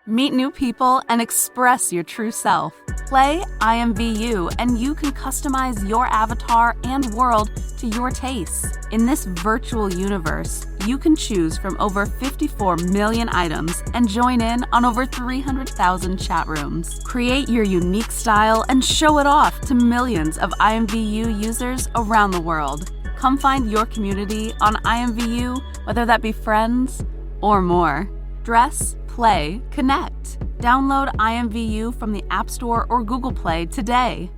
Meet new people and express your true self. Play IMVU and you can customize your avatar and world to your tastes. In this virtual universe, you can choose from over 54 million items and join in on over 300,000 chat rooms. Create your unique style and show it off to millions of IMVU users around the world. Come find your community on IMVU, whether that be friends or more. Dress, play, connect. Download IMVU from the App Store or Google Play today.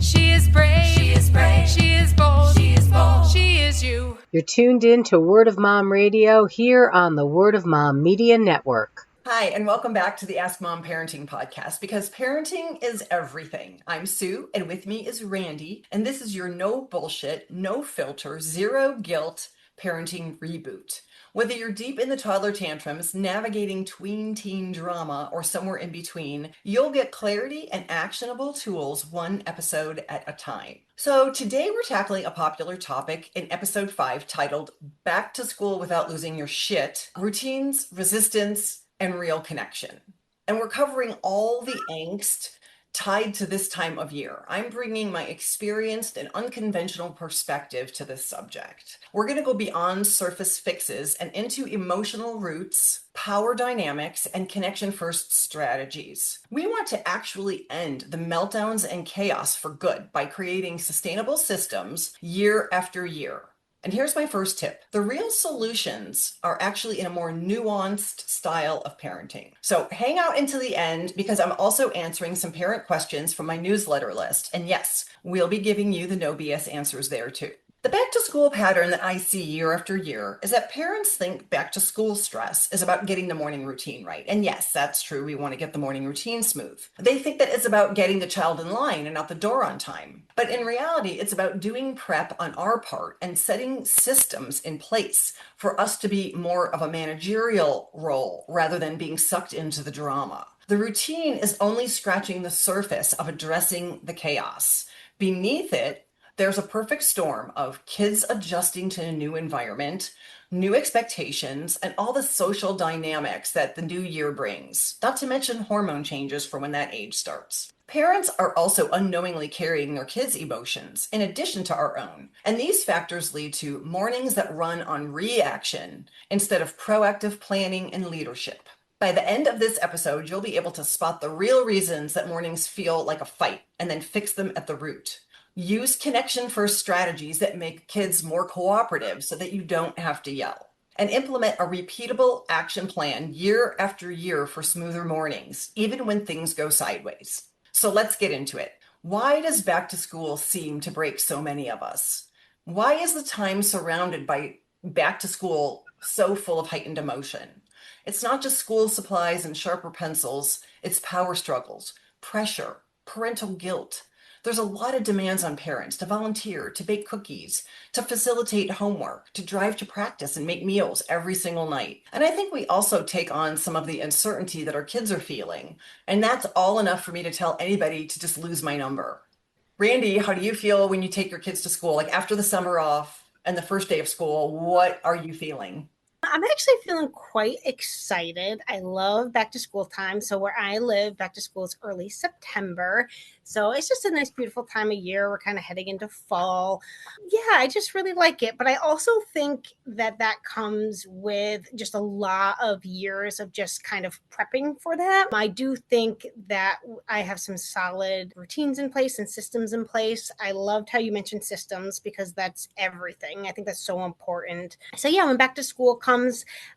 She is brave. She is brave. She is bold. She is bold. She is you. You're tuned in to Word of Mom Radio here on the Word of Mom Media Network. Hi, and welcome back to the Ask Mom Parenting Podcast, because parenting is everything. I'm Sue, and with me is Randee, and this is your no bullshit, no filter, zero guilt parenting reboot. Whether you're deep in the toddler tantrums, navigating tween-teen drama, or somewhere in between, you'll get clarity and actionable tools one episode at a time. So today we're tackling a popular topic in episode 5 titled Back to School Without Losing Your Shit, Routines, Resistance, and Real Connection. And we're covering all the angst tied to this time of year. I'm bringing my experienced and unconventional perspective to this subject. We're going to go beyond surface fixes and into emotional roots, power dynamics, and connection-first strategies. We want to actually end the meltdowns and chaos for good by creating sustainable systems year after year. And here's my first tip. The real solutions are actually in a more nuanced style of parenting. So hang out until the end, because I'm also answering some parent questions from my newsletter list. And yes, we'll be giving you the no BS answers there too. The back to school pattern that I see year after year is that parents think back to school stress is about getting the morning routine right. And yes, that's true. We want to get the morning routine smooth. They think that it's about getting the child in line and out the door on time. But in reality, it's about doing prep on our part and setting systems in place for us to be more of a managerial role rather than being sucked into the drama. The routine is only scratching the surface of addressing the chaos. Beneath it, there's a perfect storm of kids adjusting to a new environment, new expectations, and all the social dynamics that the new year brings, not to mention hormone changes for when that age starts. Parents are also unknowingly carrying their kids' emotions in addition to our own. And these factors lead to mornings that run on reaction instead of proactive planning and leadership. By the end of this episode, you'll be able to spot the real reasons that mornings feel like a fight and then fix them at the root. Use connection-first strategies that make kids more cooperative so that you don't have to yell. And implement a repeatable action plan year after year for smoother mornings, even when things go sideways. So let's get into it. Why does back to school seem to break so many of us? Why is the time surrounded by back to school so full of heightened emotion? It's not just school supplies and sharper pencils, it's power struggles, pressure, parental guilt. There's a lot of demands on parents to volunteer, to bake cookies, to facilitate homework, to drive to practice and make meals every single night. And I think we also take on some of the uncertainty that our kids are feeling. And that's all enough for me to tell anybody to just lose my number. Randee, how do you feel when you take your kids to school? Like after the summer off and the first day of school, what are you feeling? I'm actually feeling quite excited. I love back to school time. So where I live, back to school is early September. So it's just a nice, beautiful time of year. We're kind of heading into fall. Yeah, I just really like it. But I also think that comes with just a lot of years of just kind of prepping for that. I do think that I have some solid routines in place and systems in place. I loved how you mentioned systems because that's everything. I think that's so important. So yeah, when back to school comes,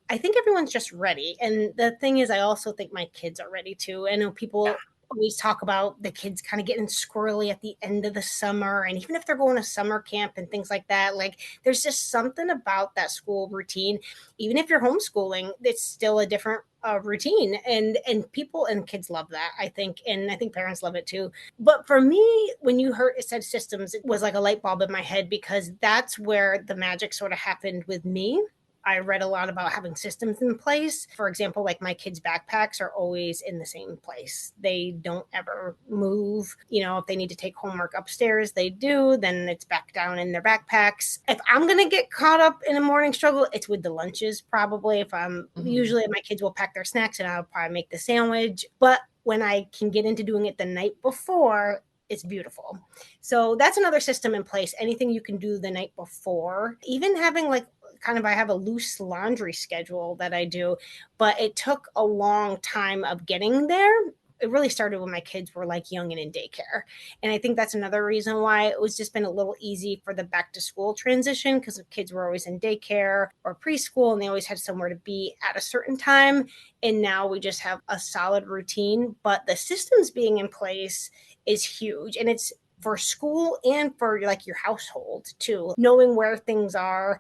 I think everyone's just ready. And the thing is, I also think my kids are ready too. I know people always talk about the kids kind of getting squirrely at the end of the summer. And even if they're going to summer camp and things like that, like there's just something about that school routine. Even if you're homeschooling, it's still a different routine. And people and kids love that, I think. And I think parents love it too. But for me, when you heard it said systems, it was like a light bulb in my head because that's where the magic sort of happened with me. I read a lot about having systems in place. For example, like my kids' backpacks are always in the same place. They don't ever move. If they need to take homework upstairs, they do. Then it's back down in their backpacks. If I'm going to get caught up in a morning struggle, it's with the lunches probably. If I'm usually my kids will pack their snacks and I'll probably make the sandwich. But when I can get into doing it the night before, it's beautiful. So that's another system in place. Anything you can do the night before, even having like I have a loose laundry schedule that I do, but it took a long time of getting there. It really started when my kids were like young and in daycare. And I think that's another reason why it was just been a little easy for the back to school transition, because the kids were always in daycare or preschool and they always had somewhere to be at a certain time. And now we just have a solid routine, but the systems being in place is huge. And it's for school and for like your household too, knowing where things are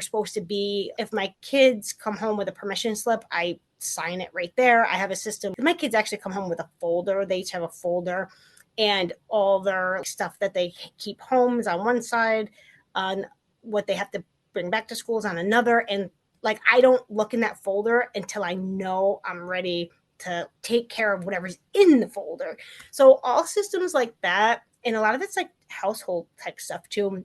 supposed to be. If my kids come home with a permission slip, I sign it right there. I have a system. My kids actually come home with a folder. They each have a folder, and all their stuff that they keep home is on one side, on what they have to bring back to school is on another. And like, I don't look in that folder until I know I'm ready to take care of whatever's in the folder. So all systems like that, and a lot of it's like household type stuff too.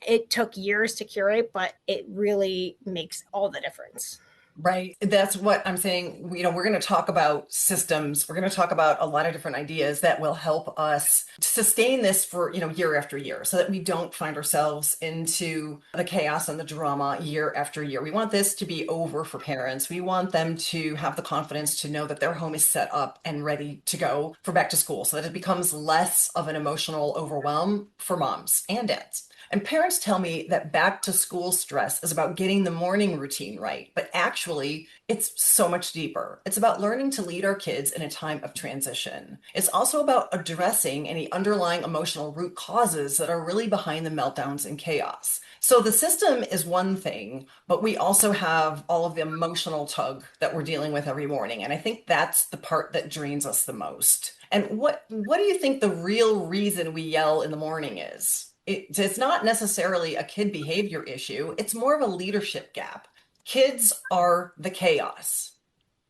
It took years to curate, but it really makes all the difference. Right. That's what I'm saying. We're going to talk about systems. We're going to talk about a lot of different ideas that will help us sustain this for, year after year, so that we don't find ourselves into the chaos and the drama year after year. We want this to be over for parents. We want them to have the confidence to know that their home is set up and ready to go for back to school, so that it becomes less of an emotional overwhelm for moms and dads. And parents tell me that back to school stress is about getting the morning routine right, but actually it's so much deeper. It's about learning to lead our kids in a time of transition. It's also about addressing any underlying emotional root causes that are really behind the meltdowns and chaos. So the system is one thing, but we also have all of the emotional tug that we're dealing with every morning. And I think that's the part that drains us the most. And what do you think the real reason we yell in the morning is? It's not necessarily a kid behavior issue. It's more of a leadership gap. Kids are the chaos.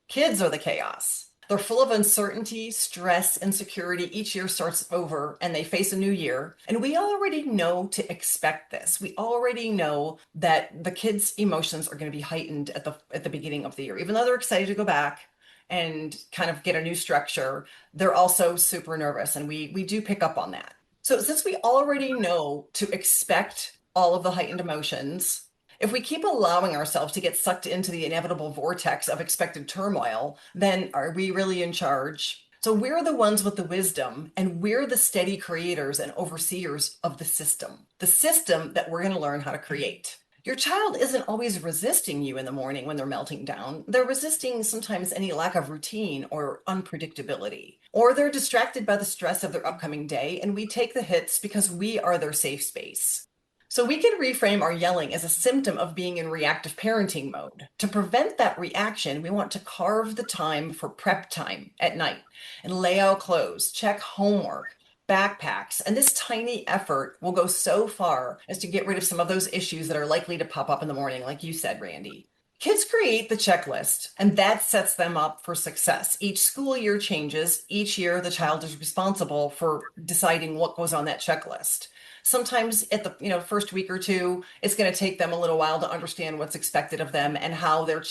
Kids are the chaos. They're full of uncertainty, stress, insecurity. Each year starts over and they face a new year. And we already know to expect this. We already know that the kids' emotions are going to be heightened at the beginning of the year. Even though they're excited to go back and kind of get a new structure, they're also super nervous. And we do pick up on that. So since we already know to expect all of the heightened emotions, if we keep allowing ourselves to get sucked into the inevitable vortex of expected turmoil, then are we really in charge? So we're the ones with the wisdom, and we're the steady creators and overseers of the system that we're going to learn how to create. Your child isn't always resisting you in the morning when they're melting down. They're resisting sometimes any lack of routine or unpredictability. Or they're distracted by the stress of their upcoming day, and we take the hits because we are their safe space. So we can reframe our yelling as a symptom of being in reactive parenting mode. To prevent that reaction, we want to carve the time for prep time at night and lay out clothes, check homework, backpacks, and this tiny effort will go so far as to get rid of some of those issues that are likely to pop up in the morning, like you said, Randee. Kids create the checklist, and that sets them up for success. Each school year changes. Each year, the child is responsible for deciding what goes on that checklist. Sometimes at the first week or two, it's going to take them a little while to understand what's expected of them and how their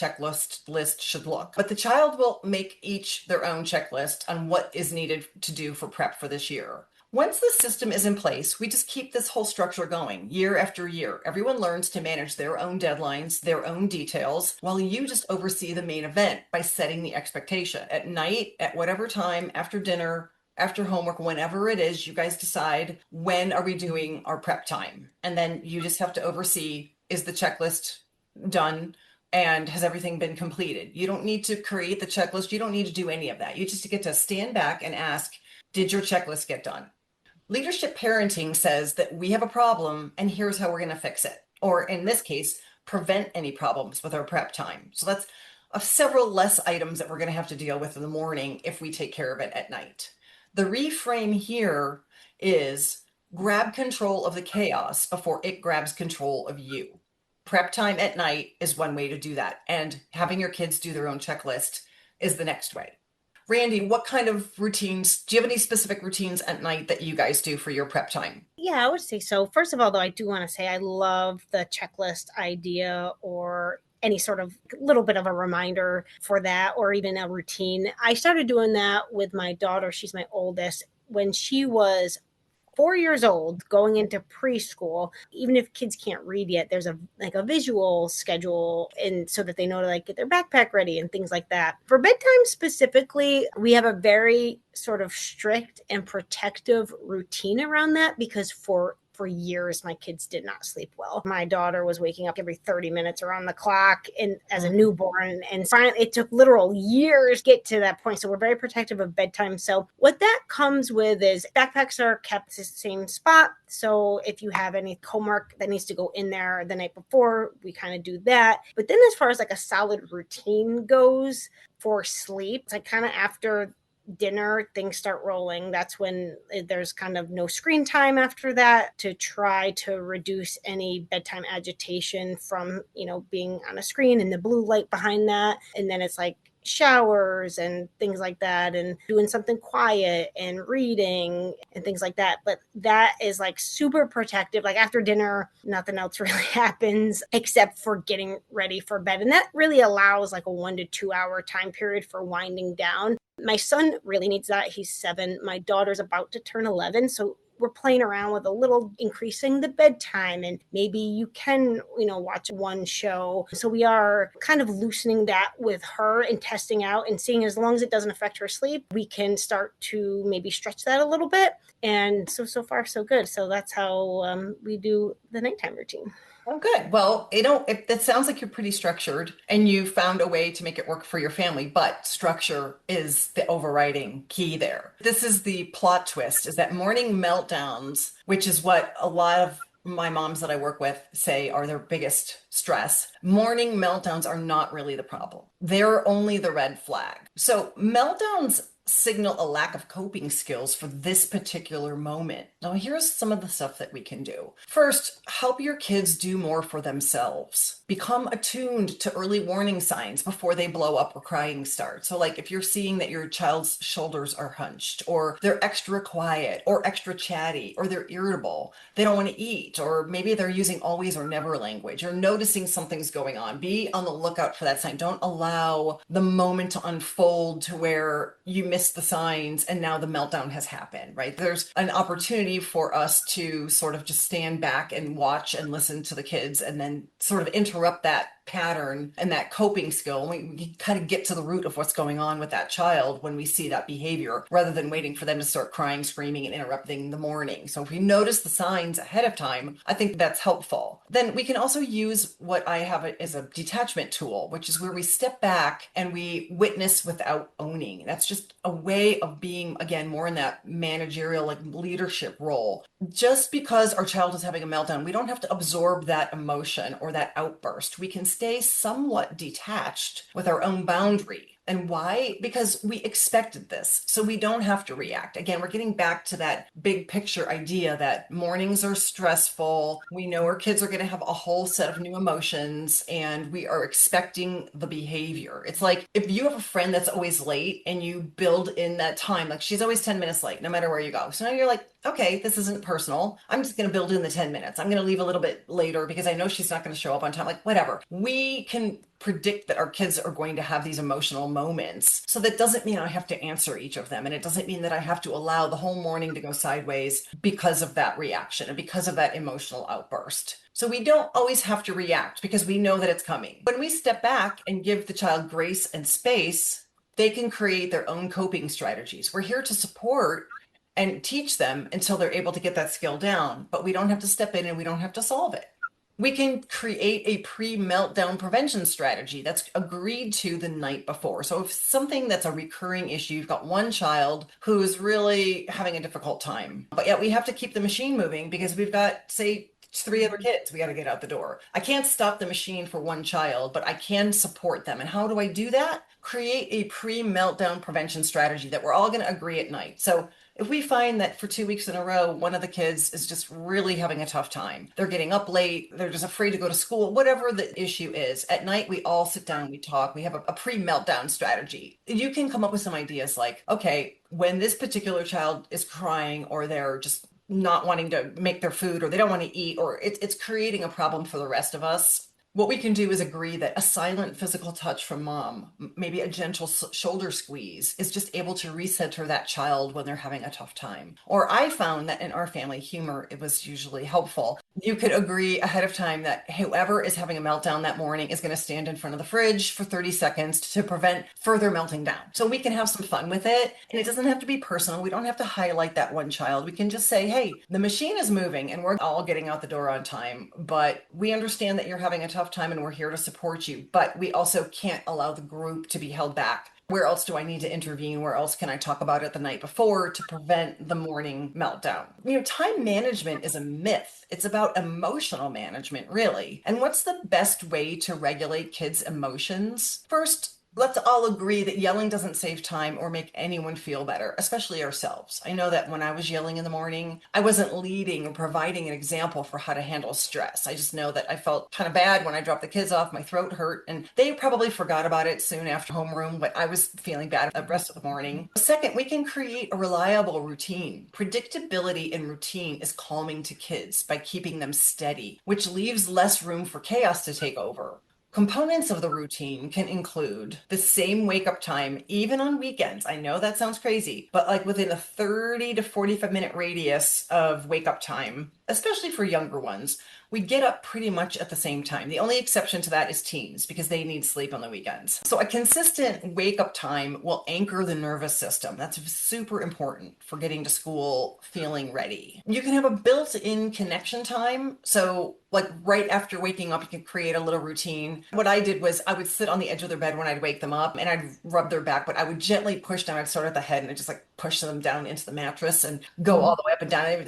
list should look. But the child will make each their own checklist on what is needed to do for prep for this year. Once the system is in place, we just keep this whole structure going year after year. Everyone learns to manage their own deadlines, their own details, while you just oversee the main event by setting the expectation. At night, at whatever time, after dinner, after homework, whenever it is, you guys decide, when are we doing our prep time? And then you just have to oversee, is the checklist done? And has everything been completed? You don't need to create the checklist. You don't need to do any of that. You just get to stand back and ask, did your checklist get done? Leadership parenting says that we have a problem and here's how we're going to fix it. Or in this case, prevent any problems with our prep time. So that's several less items that we're going to have to deal with in the morning if we take care of it at night. The reframe here is grab control of the chaos before it grabs control of you. Prep time at night is one way to do that. And having your kids do their own checklist is the next way. Randee, what kind of routines, do you have any specific routines at night that you guys do for your prep time? Yeah, I would say so. First of all, though, I do want to say I love the checklist idea or any sort of little bit of a reminder for that or even a routine. I started doing that with my daughter. She's my oldest. When she was 4 years old going into preschool, even if kids can't read yet, there's a visual schedule, and so that they know to like get their backpack ready and things like that. For bedtime specifically, we have a very sort of strict and protective routine around that because for years my kids did not sleep well. My daughter was waking up every 30 minutes around the clock and as a newborn, and finally it took literal years to get to that point. So we're very protective of bedtime. So what that comes with is backpacks are kept the same spot. So if you have any homework that needs to go in there the night before, we kind of do that. But then as far as like a solid routine goes for sleep, it's like kind of after dinner things start rolling. That's when there's kind of no screen time after that to try to reduce any bedtime agitation from being on a screen and the blue light behind that. And then it's like showers and things like that and doing something quiet and reading and things like that. But that is like super protective. Like after dinner, nothing else really happens except for getting ready for bed. And that really allows like a 1 to 2 hour time period for winding down. My son really needs that. He's 7. My daughter's about to turn 11. So we're playing around with a little increasing the bedtime, and maybe you can, watch one show. So we are kind of loosening that with her and testing out and seeing as long as it doesn't affect her sleep, we can start to maybe stretch that a little bit. And so far, so good. So that's how we do the nighttime routine. Oh, good. Well, it sounds like you're pretty structured and you found a way to make it work for your family, but structure is the overriding key there. This is the plot twist, is that morning meltdowns, which is what a lot of my moms that I work with say are their biggest stress. Morning meltdowns are not really the problem. They're only the red flag. So meltdowns signal a lack of coping skills for this particular moment. Now, here's some of the stuff that we can do. First, help your kids do more for themselves. Become attuned to early warning signs before they blow up or crying starts. So like if you're seeing that your child's shoulders are hunched, or they're extra quiet, or extra chatty, or they're irritable, they don't want to eat, or maybe they're using always or never language, or noticing something's going on, be on the lookout for that sign. Don't allow the moment to unfold to where you miss the signs and now the meltdown has happened, right? There's an opportunity for us to sort of just stand back and watch and listen to the kids and then sort of interrupt that pattern and that coping skill. We kind of get to the root of what's going on with that child when we see that behavior, rather than waiting for them to start crying, screaming, and interrupting the morning. So if we notice the signs ahead of time, I think that's helpful. Then we can also use what I have as a detachment tool, which is where we step back and we witness without owning. That's just a way of being, again, more in that managerial, like leadership role. Just because our child is having a meltdown, we don't have to absorb that emotion or that outburst. We can stay somewhat detached with our own boundary. And why? Because we expected this, so we don't have to react. Again, we're getting back to that big picture idea that mornings are stressful. We know our kids are going to have a whole set of new emotions, and we are expecting the behavior. It's like if you have a friend that's always late and you build in that time, like she's always 10 minutes late, no matter where you go. So now you're like, okay, this isn't personal. I'm just going to build in the 10 minutes. I'm going to leave a little bit later because I know she's not going to show up on time. Like, whatever. We can predict that our kids are going to have these emotional moments. So that doesn't mean I have to answer each of them. And it doesn't mean that I have to allow the whole morning to go sideways because of that reaction and because of that emotional outburst. So we don't always have to react because we know that it's coming. When we step back and give the child grace and space, they can create their own coping strategies. We're here to support and teach them until they're able to get that skill down, but we don't have to step in and we don't have to solve it. We can create a pre-meltdown prevention strategy that's agreed to the night before. So if something that's a recurring issue, you've got one child who's really having a difficult time, but yet we have to keep the machine moving because we've got, say, 3 other kids we got to get out the door. I can't stop the machine for one child, but I can support them. And how do I do that? Create a pre-meltdown prevention strategy that we're all going to agree at night. So If we find that for 2 weeks in a row, one of the kids is just really having a tough time, they're getting up late, they're just afraid to go to school, whatever the issue is, at night we all sit down, we talk, we have a pre-meltdown strategy. You can come up with some ideas like, okay, when this particular child is crying or they're just not wanting to make their food or they don't want to eat or it's creating a problem for the rest of us. What we can do is agree that a silent physical touch from mom, maybe a gentle shoulder squeeze, is just able to recenter that child when they're having a tough time. Or I found that in our family, humor, it was usually helpful. You could agree ahead of time that whoever is having a meltdown that morning is going to stand in front of the fridge for 30 seconds to prevent further melting down. So we can have some fun with it. And it doesn't have to be personal. We don't have to highlight that one child. We can just say, hey, the machine is moving and we're all getting out the door on time, but we understand that you're having a tough time and we're here to support you, but we also can't allow the group to be held back. Where else do I need to intervene? Where else can I talk about it the night before to prevent the morning meltdown? Time management is a myth. It's about emotional management, really. And what's the best way to regulate kids' emotions? First, let's all agree that yelling doesn't save time or make anyone feel better, especially ourselves. I know that when I was yelling in the morning, I wasn't leading or providing an example for how to handle stress. I just know that I felt kind of bad when I dropped the kids off, my throat hurt, and they probably forgot about it soon after homeroom, but I was feeling bad the rest of the morning. Second, we can create a reliable routine. Predictability in routine is calming to kids by keeping them steady, which leaves less room for chaos to take over. Components of the routine can include the same wake up time, even on weekends. I know that sounds crazy, but like within a 30 to 45-minute radius of wake up time, especially for younger ones, we get up pretty much at the same time. The only exception to that is teens because they need sleep on the weekends. So a consistent wake up time will anchor the nervous system. That's super important for getting to school feeling ready. You can have a built-in connection time. So like right after waking up, you can create a little routine. What I did was I would sit on the edge of their bed when I'd wake them up and I'd rub their back, but I would gently push them. I'd start at the head and I'd just like push them down into the mattress and go all the way up and down. And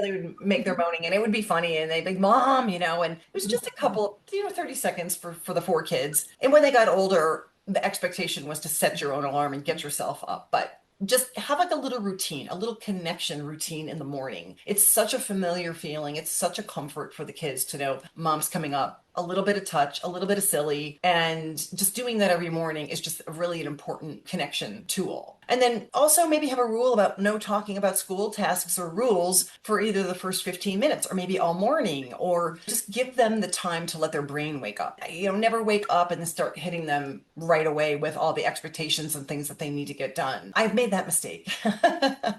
they would make their moaning and it would be funny. And they'd be, Mom, and it was just a couple, 30 seconds for the 4 kids. And when they got older, the expectation was to set your own alarm and get yourself up. But just have like a little routine, a little connection routine in the morning. It's such a familiar feeling. It's such a comfort for the kids to know mom's coming up. A little bit of touch, a little bit of silly, and just doing that every morning is just really an important connection tool. And then also maybe have a rule about no talking about school tasks or rules for either the first 15 minutes or maybe all morning, or just give them the time to let their brain wake up. Never wake up and then start hitting them right away with all the expectations and things that they need to get done. I've made that mistake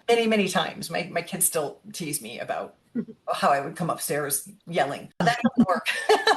many, many times. My kids still tease me about how I would come upstairs yelling. That doesn't work.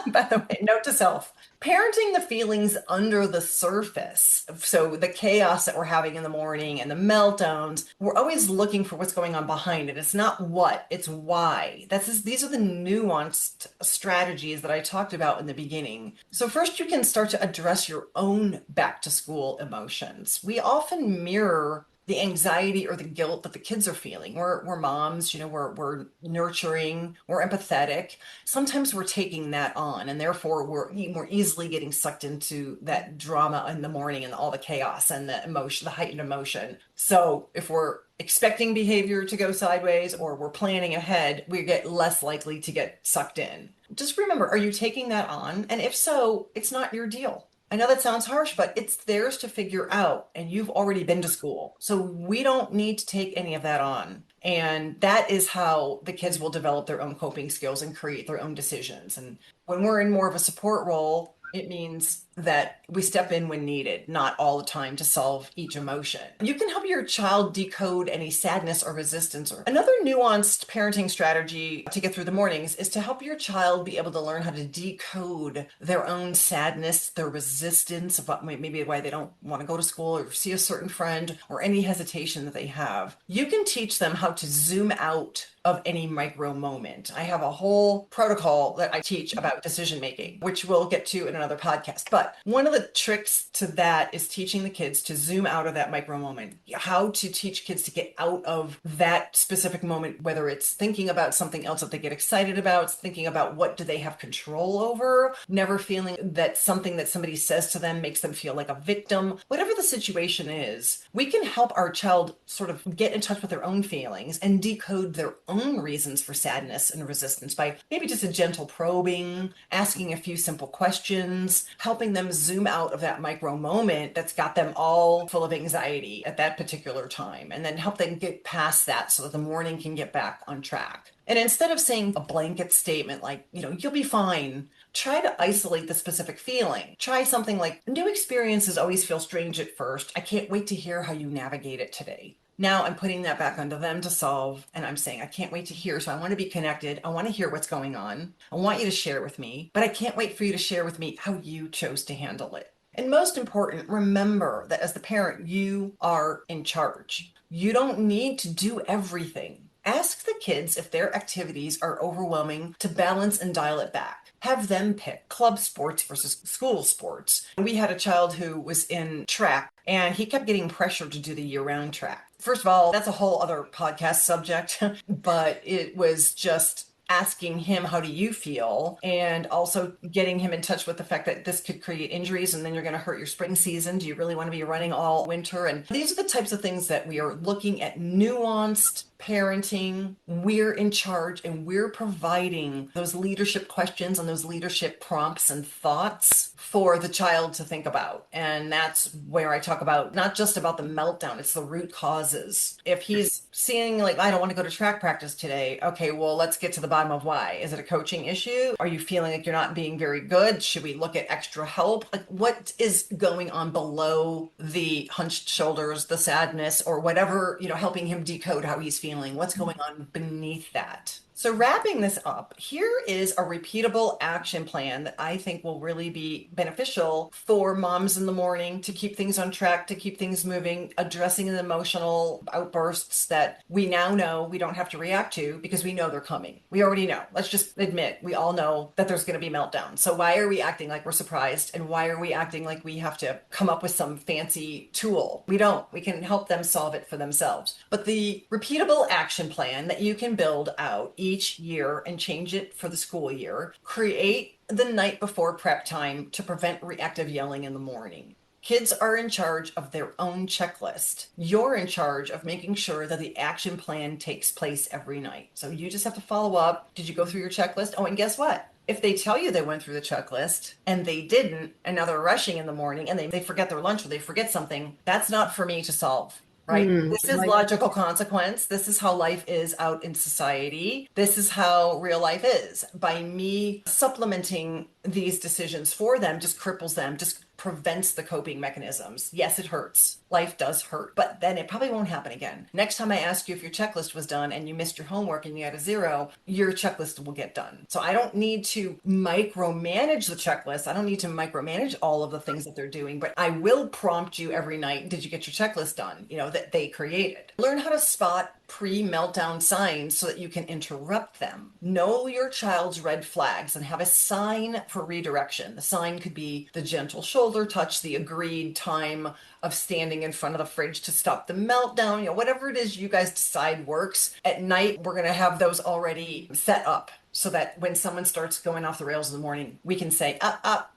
By the way, note to self, parenting the feelings under the surface. So the chaos that we're having in the morning and the meltdowns, we're always looking for what's going on behind it. It's not what, it's why. These are the nuanced strategies that I talked about in the beginning. So first you can start to address your own back to school emotions. We often mirror the anxiety or the guilt that the kids are feeling. We're moms, we're nurturing, we're empathetic. Sometimes we're taking that on, and therefore we're more easily getting sucked into that drama in the morning and all the chaos and the emotion, the heightened emotion. So if we're expecting behavior to go sideways or we're planning ahead, we get less likely to get sucked in. Just remember, are you taking that on? And if so, it's not your deal. I know that sounds harsh, but it's theirs to figure out, and you've already been to school. So we don't need to take any of that on. And that is how the kids will develop their own coping skills and create their own decisions. And when we're in more of a support role, it means that we step in when needed, not all the time to solve each emotion. You can help your child decode any sadness or resistance. Another nuanced parenting strategy to get through the mornings is to help your child be able to learn how to decode their own sadness, their resistance of maybe why they don't want to go to school or see a certain friend or any hesitation that they have. You can teach them how to zoom out of any micro moment. I have a whole protocol that I teach about decision making, which we'll get to in another podcast. But But one of the tricks to that is teaching the kids to zoom out of that micro moment, how to teach kids to get out of that specific moment, whether it's thinking about something else that they get excited about, thinking about what do they have control over, never feeling that something that somebody says to them makes them feel like a victim. Whatever the situation is, we can help our child sort of get in touch with their own feelings and decode their own reasons for sadness and resistance by maybe just a gentle probing, asking a few simple questions, helping them zoom out of that micro moment that's got them all full of anxiety at that particular time, and then help them get past that so that the morning can get back on track. And instead of saying a blanket statement like, you'll be fine, try to isolate the specific feeling. Try something like, new experiences always feel strange at first. I can't wait to hear how you navigate it today. Now I'm putting that back onto them to solve, and I'm saying, I can't wait to hear, so I want to be connected. I want to hear what's going on. I want you to share with me, but I can't wait for you to share with me how you chose to handle it. And most important, remember that as the parent, you are in charge. You don't need to do everything. Ask the kids if their activities are overwhelming to balance and dial it back. Have them pick club sports versus school sports. We had a child who was in track, and he kept getting pressured to do the year-round track. First of all, that's a whole other podcast subject, but it was just asking him, how do you feel? And also getting him in touch with the fact that this could create injuries and then you're going to hurt your spring season. Do you really want to be running all winter? And these are the types of things that we are looking at. Nuanced parenting. We're in charge, and we're providing those leadership questions and those leadership prompts and thoughts for the child to think about. And that's where I talk about not just about the meltdown, it's the root causes. If he's seeing like, I don't want to go to track practice today. Okay, well, let's get to the bottom of why. Is it a coaching issue? Are you feeling like you're not being very good? Should we look at extra help? Like, what is going on below the hunched shoulders, the sadness, or whatever, helping him decode how he's feeling? What's going on beneath that? So wrapping this up, here is a repeatable action plan that I think will really be beneficial for moms in the morning to keep things on track, to keep things moving, addressing the emotional outbursts that we now know we don't have to react to because we know they're coming. We already know. Let's just admit, we all know that there's going to be meltdowns. So why are we acting like we're surprised? And why are we acting like we have to come up with some fancy tool? We don't. We can help them solve it for themselves. But the repeatable action plan that you can build out each year and change it for the school year, create the night before prep time to prevent reactive yelling in the morning. Kids are in charge of their own checklist. You're in charge of making sure that the action plan takes place every night. So you just have to follow up. Did you go through your checklist? Oh, and guess what? If they tell you they went through the checklist and they didn't, and now they're rushing in the morning and they forget their lunch or they forget something, that's not for me to solve. Right? This is logical consequence. This is how life is out in society. This is how real life is. By me supplementing these decisions for them just cripples them, just prevents the coping mechanisms. Yes, it hurts. Life does hurt, but then it probably won't happen again. Next time I ask you if your checklist was done and you missed your homework and you had a 0, your checklist will get done. So I don't need to micromanage the checklist. I don't need to micromanage all of the things that they're doing, but I will prompt you every night. Did you get your checklist done? That they created. Learn how to spot pre-meltdown signs so that you can interrupt them. Know your child's red flags and have a sign for redirection. The sign could be the gentle shoulder touch, the agreed time of standing in front of the fridge to stop the meltdown, whatever it is you guys decide works. At night, we're going to have those already set up so that when someone starts going off the rails in the morning, we can say,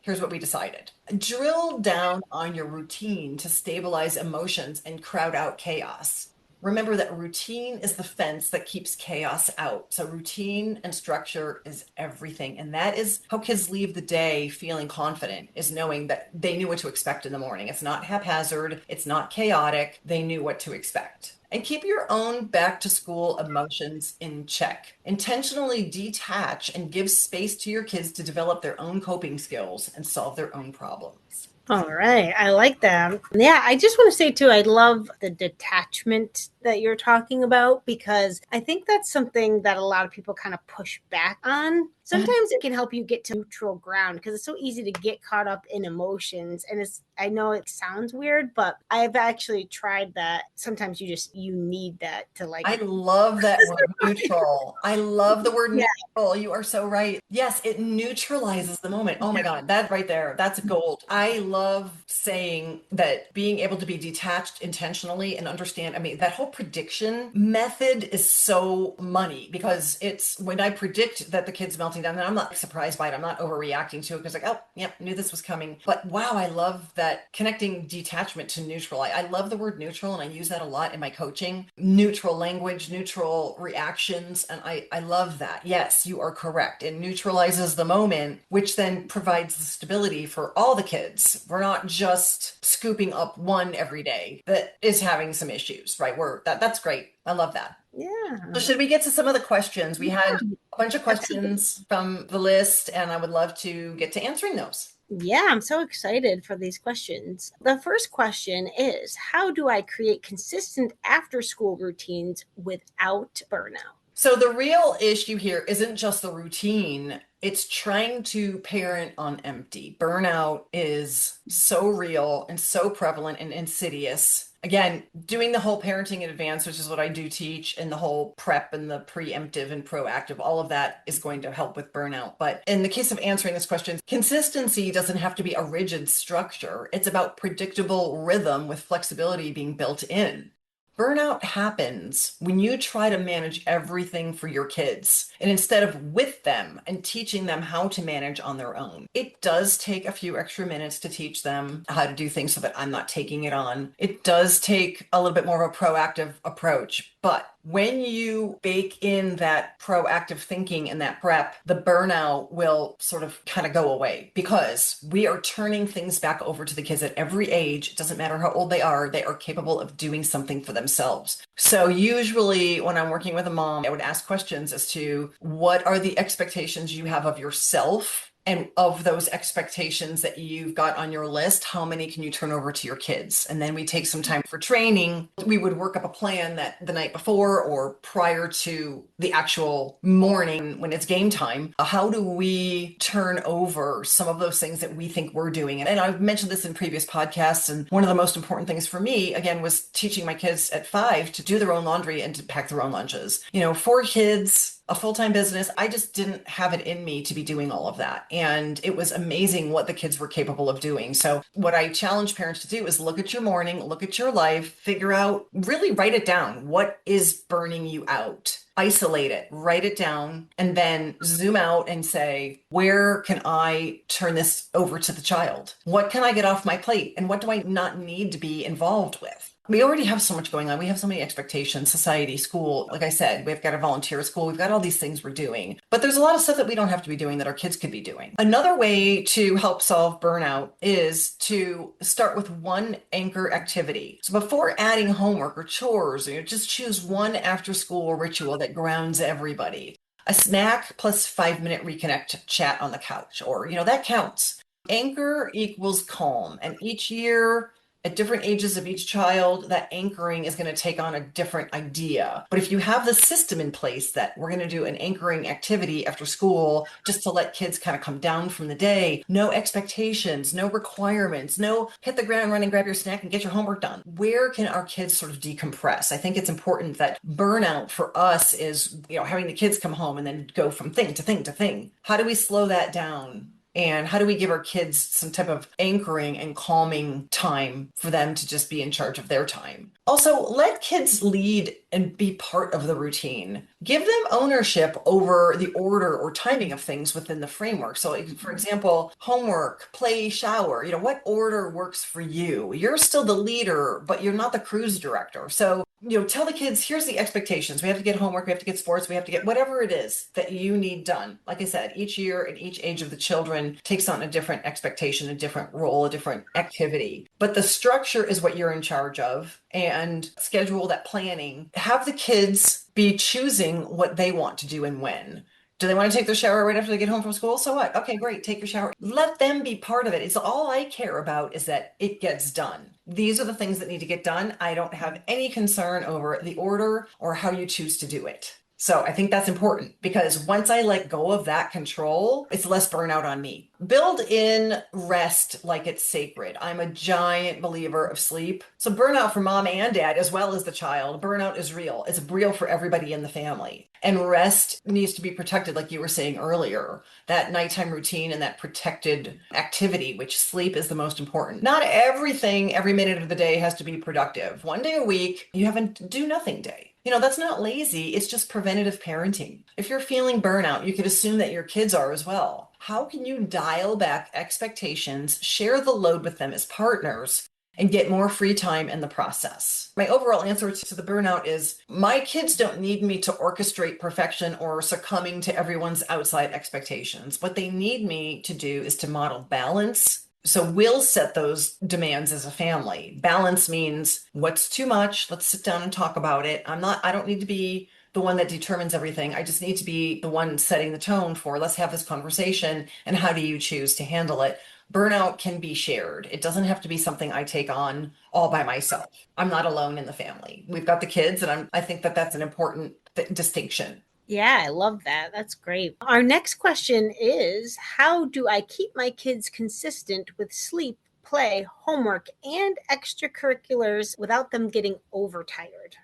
here's what we decided. Drill down on your routine to stabilize emotions and crowd out chaos. Remember that routine is the fence that keeps chaos out. So routine and structure is everything. And that is how kids leave the day feeling confident, is knowing that they knew what to expect in the morning. It's not haphazard. It's not chaotic. They knew what to expect. And keep your own back to school emotions in check. Intentionally detach and give space to your kids to develop their own coping skills and solve their own problems. All right. I like that. Yeah, I just want to say too, I love the detachment that you're talking about, because I think that's something that a lot of people kind of push back on. Sometimes it can help you get to neutral ground because it's so easy to get caught up in emotions. And I know it sounds weird, but I've actually tried that. Sometimes you need that to I love that word neutral. I love the word yeah. neutral. You are so right. Yes, it neutralizes the moment. Oh my God, that right there, that's gold. I love saying that being able to be detached intentionally and understand. I mean, that whole prediction method is so money because it's when I predict that the kid's melting down, and I'm not surprised by it. I'm not overreacting to it because like, oh, yep, knew this was coming. But wow, I love that connecting detachment to neutral. I love the word neutral and I use that a lot in my coaching. Neutral language, neutral reactions. And I love that. Yes, you are correct. It neutralizes the moment, which then provides the stability for all the kids. We're not just scooping up one every day that is having some issues, right? That's great. I love that. Yeah. So should we get to some of the questions? We had a bunch of Let's- questions from the list, and I would love to get to answering those. Yeah, I'm so excited for these questions. The first question is, how do I create consistent after school routines without burnout? So the real issue here isn't just the routine, it's trying to parent on empty. Burnout is so real and so prevalent and insidious. Again, doing the whole parenting in advance, which is what I do teach, and the whole prep and the preemptive and proactive, all of that is going to help with burnout. But in the case of answering this question, consistency doesn't have to be a rigid structure. It's about predictable rhythm with flexibility being built in. Burnout happens when you try to manage everything for your kids and instead of with them and teaching them how to manage on their own. It does take a few extra minutes to teach them how to do things so that I'm not taking it on. It does take a little bit more of a proactive approach, but when you bake in that proactive thinking and that prep, the burnout will sort of kind of go away because we are turning things back over to the kids at every age. It doesn't matter how old they are capable of doing something for themselves. So usually when I'm working with a mom, I would ask questions as to what are the expectations you have of yourself, and of those expectations that you've got on your list, how many can you turn over to your kids? And then we take some time for training. We would work up a plan that the night before or prior to the actual morning when it's game time. How do we turn over some of those things that we think we're doing? And I've mentioned this in previous podcasts. And one of the most important things for me, again, was teaching my kids at 5 to do their own laundry and to pack their own lunches. 4 kids, a full-time business. I just didn't have it in me to be doing all of that. And it was amazing what the kids were capable of doing. So what I challenge parents to do is look at your morning, look at your life, figure out, really write it down. What is burning you out? Isolate it, write it down, and then zoom out and say, where can I turn this over to the child? What can I get off my plate? And what do I not need to be involved with? We already have so much going on. We have so many expectations, society, school. Like I said, we've got a volunteer school. We've got all these things we're doing. But there's a lot of stuff that we don't have to be doing that our kids could be doing. Another way to help solve burnout is to start with one anchor activity. So before adding homework or chores, just choose one after school ritual that grounds everybody. A snack plus 5-minute reconnect chat on the couch, or, that counts. Anchor equals calm. And each year, at different ages of each child, that anchoring is going to take on a different idea. But if you have the system in place that we're going to do an anchoring activity after school, just to let kids kind of come down from the day, no expectations, no requirements, no hit the ground, run and grab your snack and get your homework done. Where can our kids sort of decompress? I think it's important that burnout for us is, having the kids come home and then go from thing to thing to thing. How do we slow that down? And how do we give our kids some type of anchoring and calming time for them to just be in charge of their time? Also, let kids lead and be part of the routine. Give them ownership over the order or timing of things within the framework. So, for example, homework, play, shower, what order works for you? You're still the leader, but you're not the cruise director. So, tell the kids, here's the expectations. We have to get homework, we have to get sports, we have to get whatever it is that you need done. Like I said, each year and each age of the children takes on a different expectation, a different role, a different activity. But the structure is what you're in charge of, and schedule that planning. Have the kids be choosing what they want to do and when. Do they want to take their shower right after they get home from school? So what? Okay, great. Take your shower. Let them be part of it. It's all I care about is that it gets done. These are the things that need to get done. I don't have any concern over the order or how you choose to do it. So I think that's important because once I let go of that control, it's less burnout on me. Build in rest like it's sacred. I'm a giant believer of sleep. So burnout for mom and dad, as well as the child, burnout is real. It's real for everybody in the family. And rest needs to be protected, like you were saying earlier, that nighttime routine and that protected activity, which sleep is the most important. Not everything every minute of the day has to be productive. One day a week, you have a do nothing day. That's not lazy. It's just preventative parenting. If you're feeling burnout, you could assume that your kids are as well. How can you dial back expectations, share the load with them as partners, and get more free time in the process? My overall answer to the burnout is my kids don't need me to orchestrate perfection or succumbing to everyone's outside expectations. What they need me to do is to model balance. So we'll set those demands as a family. Balance means what's too much. Let's sit down and talk about it. I don't need to be the one that determines everything. I just need to be the one setting the tone for let's have this conversation and how do you choose to handle it? Burnout can be shared. It doesn't have to be something I take on all by myself. I'm not alone in the family. We've got the kids, and I think that that's an important distinction. Yeah, I love that. That's great. Our next question is, how do I keep my kids consistent with sleep, play, homework, and extracurriculars without them getting overtired?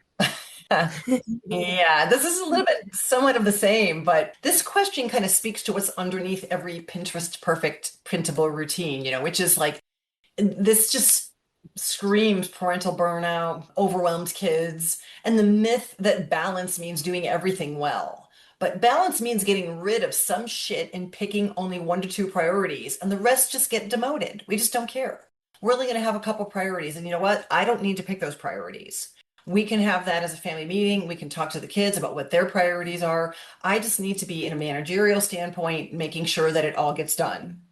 Yeah, this is a little bit somewhat of the same, but this question kind of speaks to what's underneath every Pinterest perfect printable routine, which is like this just screams parental burnout, overwhelmed kids, and the myth that balance means doing everything well. But balance means getting rid of some shit and picking only 1 to 2 priorities, and the rest just get demoted. We just don't care. We're only going to have a couple priorities, and you know what? I don't need to pick those priorities. We can have that as a family meeting. We can talk to the kids about what their priorities are. I just need to be in a managerial standpoint, making sure that it all gets done.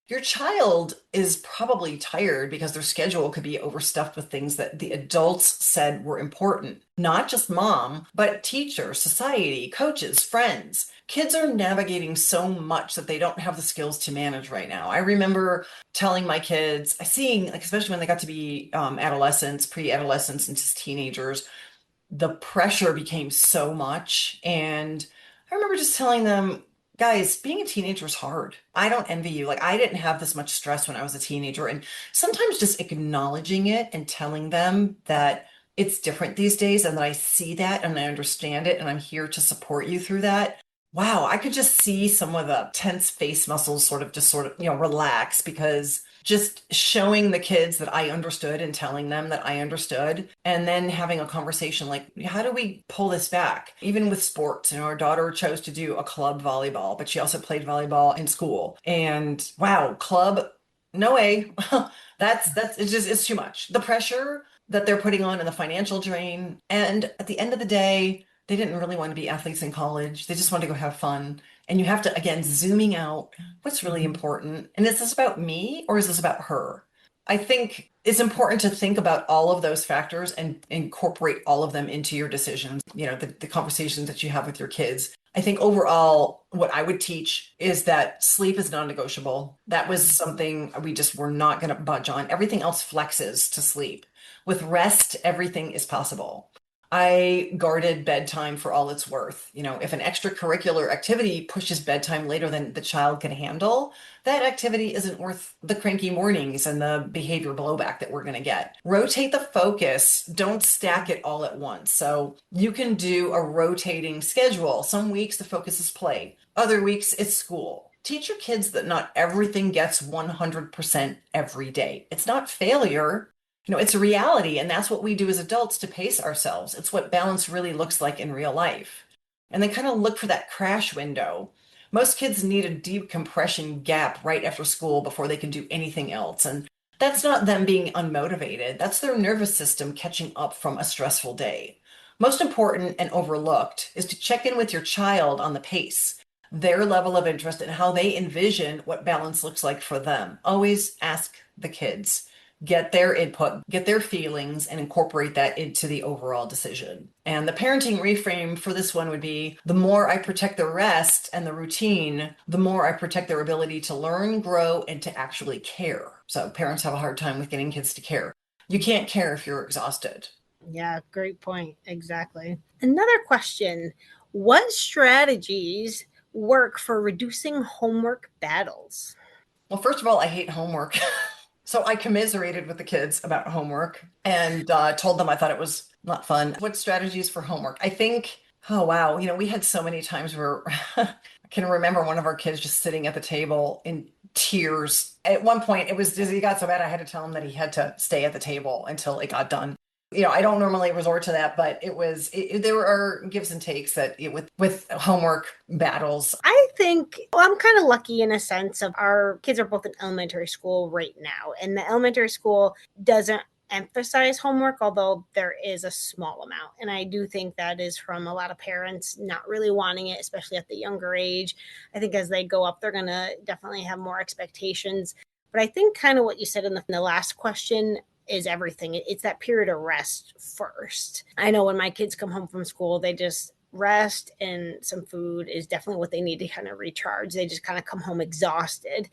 Your child is probably tired because their schedule could be overstuffed with things that the adults said were important. Not just mom, but teacher, society, coaches, friends. Kids are navigating so much that they don't have the skills to manage right now. I remember telling my kids, seeing, like, especially when they got to be adolescents, pre-adolescents, and just teenagers, the pressure became so much. And I remember just telling them, guys, being a teenager is hard. I don't envy you. Like, I didn't have this much stress when I was a teenager. And sometimes just acknowledging it and telling them that it's different these days and that I see that and I understand it and I'm here to support you through that. Wow, I could just see some of the tense face muscles relax because just showing the kids that I understood and telling them that I understood, and then having a conversation like, how do we pull this back? Even with sports, our daughter chose to do a club volleyball, but she also played volleyball in school. And wow, club, no way. It's too much. The pressure that they're putting on and the financial drain. And at the end of the day, they didn't really want to be athletes in college. They just wanted to go have fun. And you have to, again, zooming out, what's really important? And is this about me or is this about her? I think it's important to think about all of those factors and incorporate all of them into your decisions, the conversations that you have with your kids. I think overall, what I would teach is that sleep is non-negotiable. That was something we just were not going to budge on. Everything else flexes to sleep. With rest, everything is possible. I guarded bedtime for all it's worth. If an extracurricular activity pushes bedtime later than the child can handle, that activity isn't worth the cranky mornings and the behavior blowback that we're going to get. Rotate the focus. Don't stack it all at once. So you can do a rotating schedule. Some weeks the focus is play. Other weeks it's school. Teach your kids that not everything gets 100% every day. It's not failure. It's a reality, and that's what we do as adults to pace ourselves. It's what balance really looks like in real life. And they kind of look for that crash window. Most kids need a deep compression gap right after school before they can do anything else. And that's not them being unmotivated. That's their nervous system catching up from a stressful day. Most important and overlooked is to check in with your child on the pace, their level of interest, and how they envision what balance looks like for them. Always ask the kids. get their input, get their feelings, and incorporate that into the overall decision. And the parenting reframe for this one would be, the more I protect the rest and the routine, the more I protect their ability to learn, grow, and to actually care. So parents have a hard time with getting kids to care. You can't care if you're exhausted. Yeah, great point. Exactly. Another question. What strategies work for reducing homework battles? Well, first of all, I hate homework. So I commiserated with the kids about homework and told them I thought it was not fun. What strategies for homework? I think, oh, wow. We had so many times where I can remember one of our kids just sitting at the table in tears. At one point, he got so bad I had to tell him that he had to stay at the table until it got done. I don't normally resort to that, but there are gives and takes that with homework battles. I think I'm kind of lucky in a sense of our kids are both in elementary school right now, and the elementary school doesn't emphasize homework, although there is a small amount. And I do think that is from a lot of parents not really wanting it, especially at the younger age. I think as they go up, they're going to definitely have more expectations. But I think kind of what you said in the last question is everything. It's that period of rest first. I know when my kids come home from school, they just rest, and some food is definitely what they need to kind of recharge. They just kind of come home exhausted.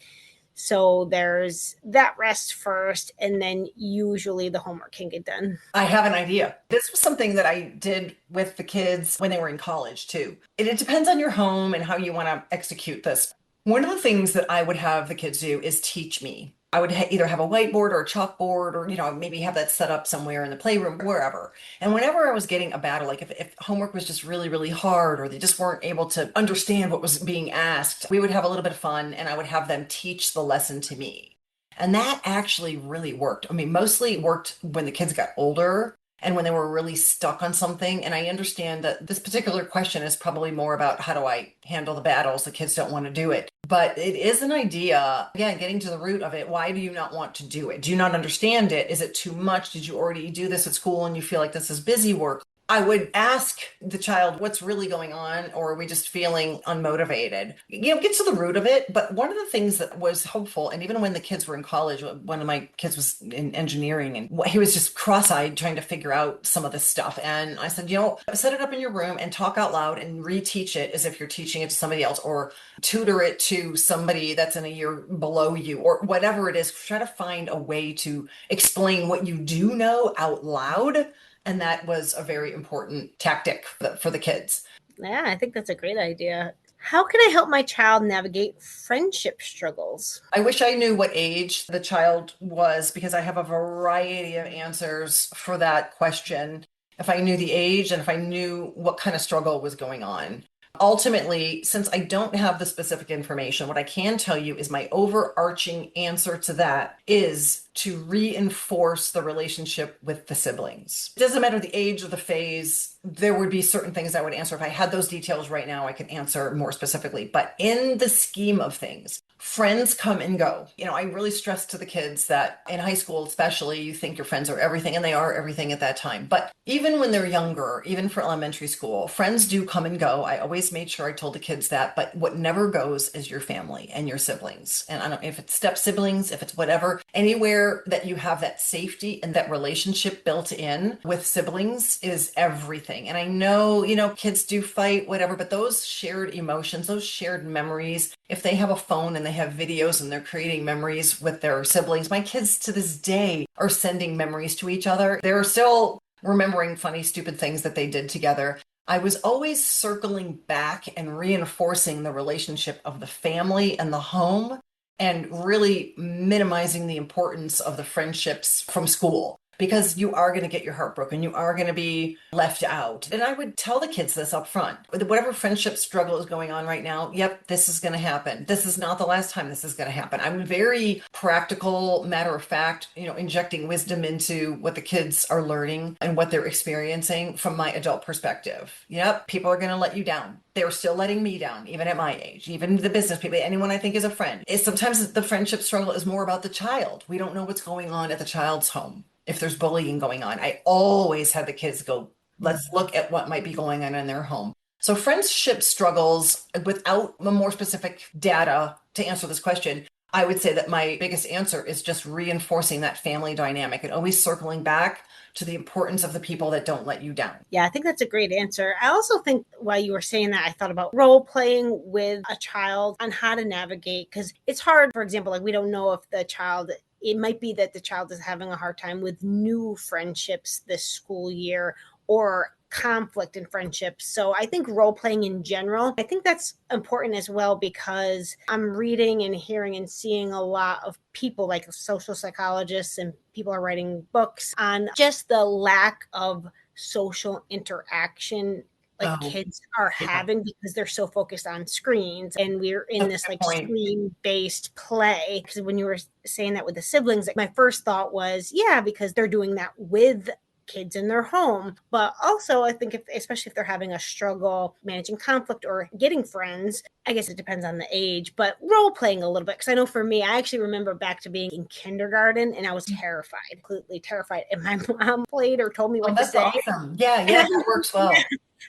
So there's that rest first, and then usually the homework can get done. I have an idea. This was something that I did with the kids when they were in college too. It depends on your home and how you want to execute this. One of the things that I would have the kids do is teach me. I would either have a whiteboard or a chalkboard, or maybe have that set up somewhere in the playroom, wherever. And whenever I was getting a battle, like if homework was just really, really hard, or they just weren't able to understand what was being asked, we would have a little bit of fun, and I would have them teach the lesson to me. And that actually really worked. I mean, mostly it worked when the kids got older and when they were really stuck on something. And I understand that this particular question is probably more about, how do I handle the battles? The kids don't want to do it. But it is an idea, again, getting to the root of it. Why do you not want to do it? Do you not understand it? Is it too much? Did you already do this at school and you feel like this is busy work? I would ask the child, what's really going on? Or are we just feeling unmotivated? Get to the root of it. But one of the things that was hopeful, and even when the kids were in college, one of my kids was in engineering, and he was just cross-eyed trying to figure out some of this stuff. And I said, set it up in your room and talk out loud and reteach it as if you're teaching it to somebody else, or tutor it to somebody that's in a year below you, or whatever it is. Try to find a way to explain what you do know out loud. And that was a very important tactic for the kids. Yeah, I think that's a great idea. How can I help my child navigate friendship struggles? I wish I knew what age the child was, because I have a variety of answers for that question. If I knew the age and if I knew what kind of struggle was going on. Ultimately, since I don't have the specific information, what I can tell you is my overarching answer to that is to reinforce the relationship with the siblings. It doesn't matter the age or the phase. There would be certain things I would answer. If I had those details right now, I could answer more specifically. But in the scheme of things, friends come and go. I really stress to the kids that in high school, especially, you think your friends are everything, and they are everything at that time. But even when they're younger, even for elementary school, friends do come and go. I always made sure I told the kids that. But what never goes is your family and your siblings. And I don't know if it's step siblings, if it's whatever, anywhere that you have that safety and that relationship built in with siblings is everything. And I know, kids do fight, whatever, but those shared emotions, those shared memories, if they have a phone and they have videos and they're creating memories with their siblings, my kids to this day are sending memories to each other. They're still remembering funny, stupid things that they did together. I was always circling back and reinforcing the relationship of the family and the home, and really minimizing the importance of the friendships from school, because you are going to get your heart broken. You are going to be left out. And I would tell the kids this up front. Whatever friendship struggle is going on right now, yep, this is going to happen. This is not the last time this is going to happen. I'm very practical, matter of fact, injecting wisdom into what the kids are learning and what they're experiencing from my adult perspective. Yep, people are going to let you down. They're still letting me down, even at my age, even the business people, anyone I think is a friend. Sometimes the friendship struggle is more about the child. We don't know what's going on at the child's home. If there's bullying going on, I always had the kids go, let's look at what might be going on in their home. So friendship struggles, without more specific data to answer this question, I would say that my biggest answer is just reinforcing that family dynamic and always circling back to the importance of the people that don't let you down. Yeah, I think that's a great answer. I also think while you were saying that, I thought about role playing with a child on how to navigate, because it's hard. For example, like we don't know if the child, it might be that the child is having a hard time with new friendships this school year or conflict in friendships. So I think role playing in general, I think that's important as well, because I'm reading and hearing and seeing a lot of people like social psychologists, and people are writing books on just the lack of social interaction like Oh, kids are yeah. having because they're so focused on screens, and we're in That's a this good like point. screen based play. Because when you were saying that with the siblings, like, my first thought was, yeah, because they're doing that with kids in their home. But also I think, if especially if they're having a struggle managing conflict or getting friends, I guess it depends on the age, but role playing a little bit. Because I know for me, I actually remember back to being in kindergarten, and I was terrified, completely terrified, and my mom played or told me Oh, what to that's say. awesome. Yeah, And yeah, that works well.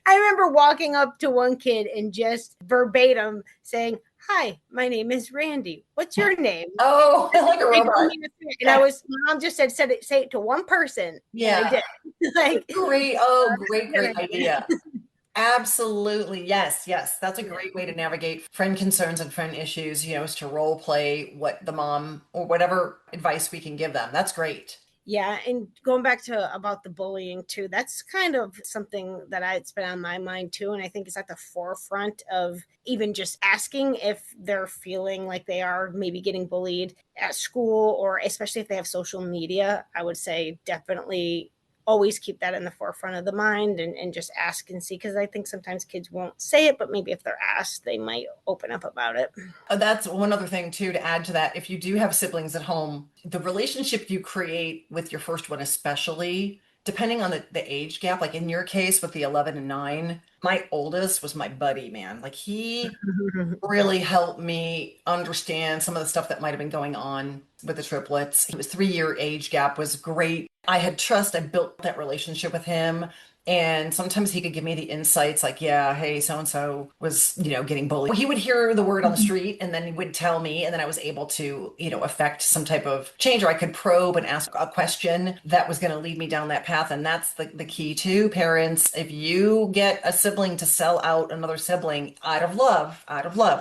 I remember walking up to one kid and just verbatim saying, "Hi, my name is Randee. What's your name?" Oh, like a They told robot. me to say it, and Yeah, my mom just said it, say it to one person, and I yeah. did. Like, Great. Oh, great, good great idea. idea. Absolutely. Yes, yes. That's a Yeah. great way to navigate friend concerns and friend issues, is to role play what the mom or whatever advice we can give them. That's great. Yeah, and going back to about the bullying too, that's kind of something that it's been on my mind too, and I think it's at the forefront of even just asking if they're feeling like they are maybe getting bullied at school, or especially if they have social media. I would say definitely always keep that in the forefront of the mind, and just ask and see, because I think sometimes kids won't say it, but maybe if they're asked, they might open up about it. That's one other thing too to add to that. If you do have siblings at home, the relationship you create with your first one, especially depending on the age gap, like in your case with the 11 and 9, my oldest was my buddy, man. Like he really helped me understand some of the stuff that might have been going on with the triplets. It was 3 year age gap was great. I had trust. I built that relationship with him. And sometimes he could give me the insights like, yeah, hey, so and so was, getting bullied. He would hear the word on the street and then he would tell me. And then I was able to, affect some type of change, or I could probe and ask a question that was going to lead me down that path. And that's the key to parents. If you get a sibling to sell out another sibling out of love,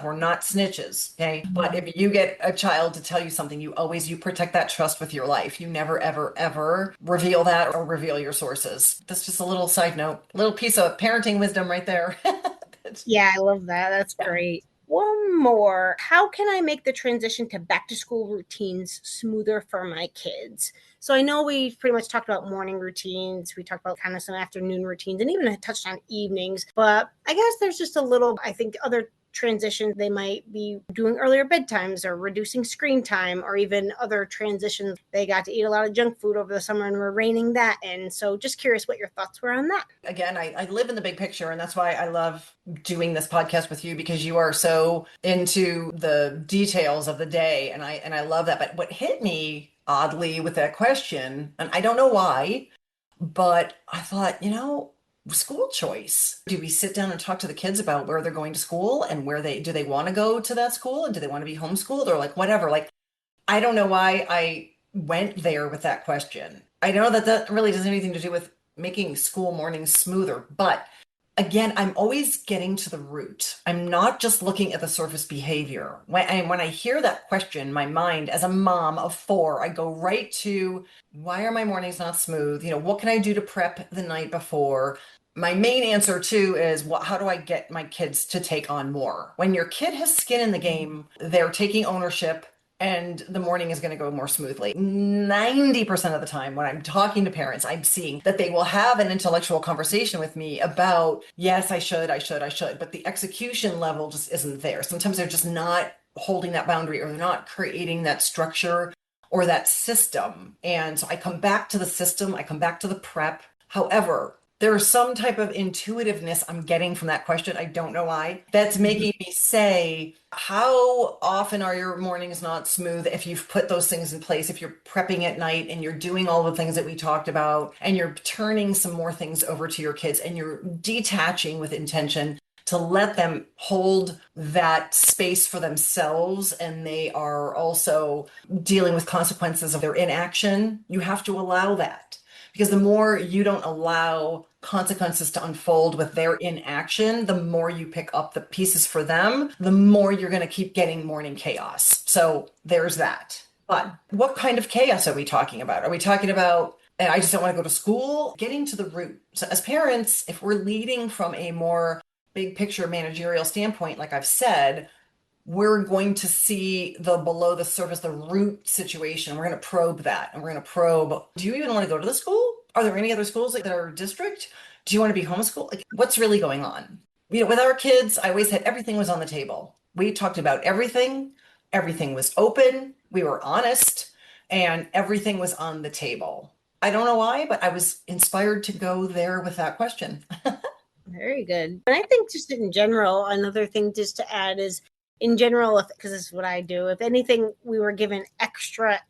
we're not snitches. Okay. But if you get a child to tell you something, you protect that trust with your life. You never, ever, ever reveal that or reveal your sources. That's just a little side note, little piece of parenting wisdom right there. Yeah, I love that. That's Yeah. great. One more. How can I make the transition to back to school routines smoother for my kids? So I know we pretty much talked about morning routines. We talked about kind of some afternoon routines, and even touched on evenings. But I guess there's just a little, I think, other transitions. They might be doing earlier bedtimes or reducing screen time, or even other transitions. They got to eat a lot of junk food over the summer and we're reining that in. So just curious what your thoughts were on that. Again, I live in the big picture, and that's why I love doing this podcast with you, because you are so into the details of the day, and I love that. But what hit me oddly with that question, and I don't know why, but I thought, school choice. Do we sit down and talk to the kids about where they're going to school and where do they want to go to that school, and do they want to be homeschooled, or like whatever? Like, I don't know why I went there with that question. I know that that really doesn't have anything to do with making school mornings smoother, but again, I'm always getting to the root. I'm not just looking at the surface behavior. When I hear that question, my mind, as a mom of four, I go right to, why are my mornings not smooth? What can I do to prep the night before? My main answer too is, how do I get my kids to take on more? When your kid has skin in the game, they're taking ownership, and the morning is going to go more smoothly. 90% of the time when I'm talking to parents, I'm seeing that they will have an intellectual conversation with me about, yes, I should, but the execution level just isn't there. Sometimes they're just not holding that boundary, or they're not creating that structure or that system. And so I come back to the system, I come back to the prep. However, there's some type of intuitiveness I'm getting from that question. I don't know why. That's making me say, how often are your mornings not smooth if you've put those things in place, if you're prepping at night and you're doing all the things that we talked about, and you're turning some more things over to your kids, and you're detaching with intention to let them hold that space for themselves, and they are also dealing with consequences of their inaction, you have to allow that. Because the more you don't allow consequences to unfold with their inaction, the more you pick up the pieces for them, the more you're going to keep getting morning chaos. So there's that. But what kind of chaos are we talking about? Are we talking about, and I just don't want to go to school? Getting to the root. So as parents, if we're leading from a more big picture managerial standpoint, like I've said, we're going to see the below the surface, the root situation. We're going to probe that, and we're going to probe, do you even want to go to the school? Are there any other schools that are district? Do you want to be homeschooled? Like, what's really going on? With our kids, I always had everything was on the table. We talked about everything. Everything was open. We were honest, and everything was on the table. I don't know why, but I was inspired to go there with that question. Very good. And I think just in general, another thing just to add is, in general, because this is what I do, if anything, we were given extra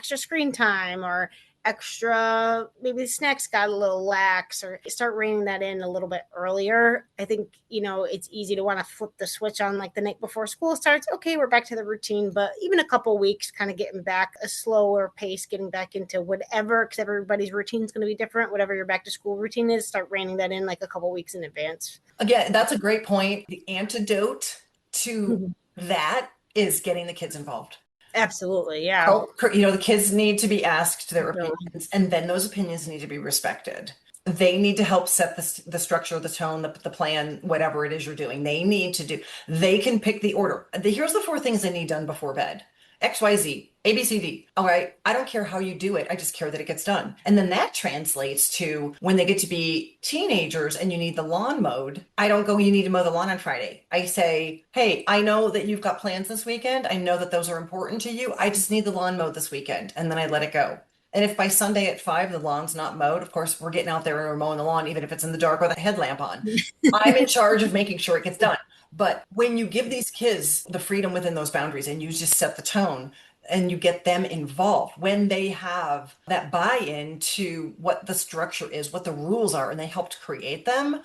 screen time or extra, maybe the snacks got a little lax, or start reining that in a little bit earlier. I think, it's easy to want to flip the switch on like the night before school starts. Okay, we're back to the routine, but even a couple weeks kind of getting back a slower pace, getting back into whatever, because everybody's routine is going to be different. Whatever your back to school routine is, start reining that in like a couple weeks in advance. Again, that's a great point. The antidote to that is getting the kids involved. Absolutely, yeah. The kids need to be asked their opinions, and then those opinions need to be respected. They need to help set the structure, the tone, the plan, whatever it is you're doing. They can pick the order. Here's the 4 things they need done before bed. X, Y, Z, A, B, C, D. All right. I don't care how you do it. I just care that it gets done. And then that translates to when they get to be teenagers and you need the lawn mowed. I don't go, you need to mow the lawn on Friday. I say, hey, I know that you've got plans this weekend. I know that those are important to you. I just need the lawn mowed this weekend. And then I let it go. And if by Sunday at 5, the lawn's not mowed, of course, we're getting out there and we're mowing the lawn, even if it's in the dark with a headlamp on. I'm in charge of making sure it gets done. But when you give these kids the freedom within those boundaries and you just set the tone and you get them involved, when they have that buy-in to what the structure is, what the rules are, and they helped create them,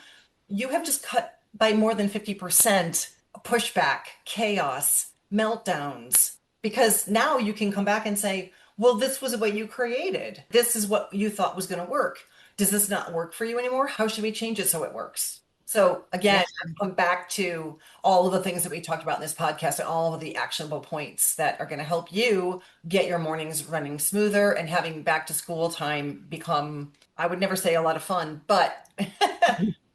you have just cut by more than 50% pushback, chaos, meltdowns, because now you can come back and say, well, this was what you created. This is what you thought was going to work. Does this not work for you anymore? How should we change it so it works? So again, come back to all of the things that we talked about in this podcast and all of the actionable points that are going to help you get your mornings running smoother and having back to school time become, I would never say a lot of fun, but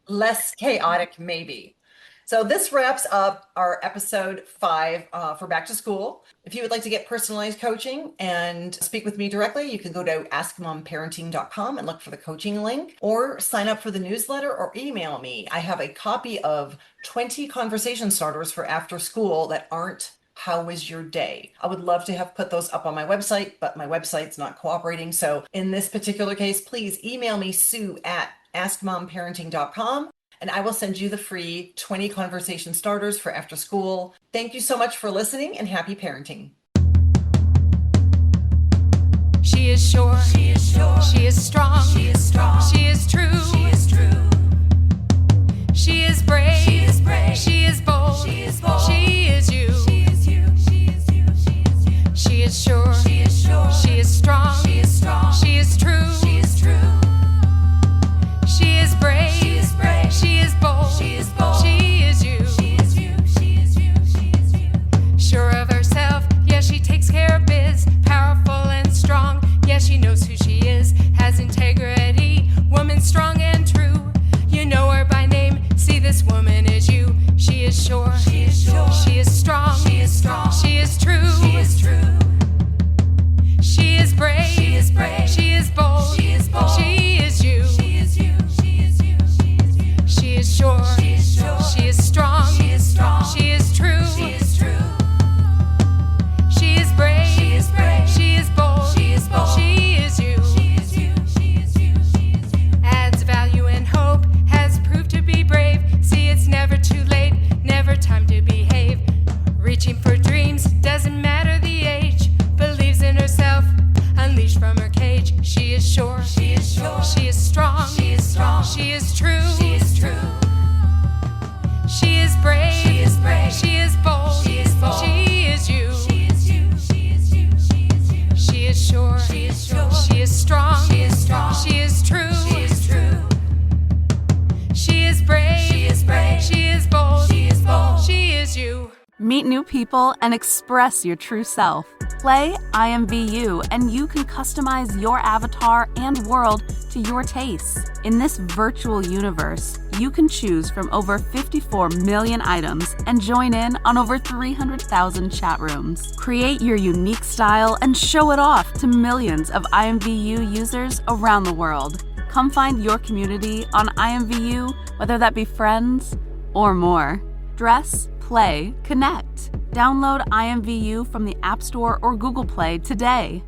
less chaotic maybe. So this wraps up our episode 5 for back to school. If you would like to get personalized coaching and speak with me directly, you can go to askmomparenting.com and look for the coaching link, or sign up for the newsletter or email me. I have a copy of 20 conversation starters for after school that aren't how was your day. I would love to have put those up on my website, but my website's not cooperating. So in this particular case, please email me, sue@askmomparenting.com. and I will send you the free 20 conversation starters for after school. Thank you so much for listening, and happy parenting. She is sure. She is sure. She is strong. She is strong. She is true. She is true. She is brave. She is brave. She is bold. She is bold. She is you. She is you. She is you. She is you. She is sure. She is sure. She is strong. She is strong. She is true. She is true. She is brave. She is brave. She is bold. She is bold. She is you. She is you. She is you. She is you. Sure of herself, yeah, she takes care of biz. Powerful and strong, yeah, she knows who she is. Has integrity, Meet new people and express your true self. Play IMVU and you can customize your avatar and world to your tastes. In this virtual universe, you can choose from over 54 million items and join in on over 300,000 chat rooms. Create your unique style and show it off to millions of IMVU users around the world. Come find your community on IMVU, whether that be friends or more. Dress, play, connect. Download IMVU from the App Store or Google Play today.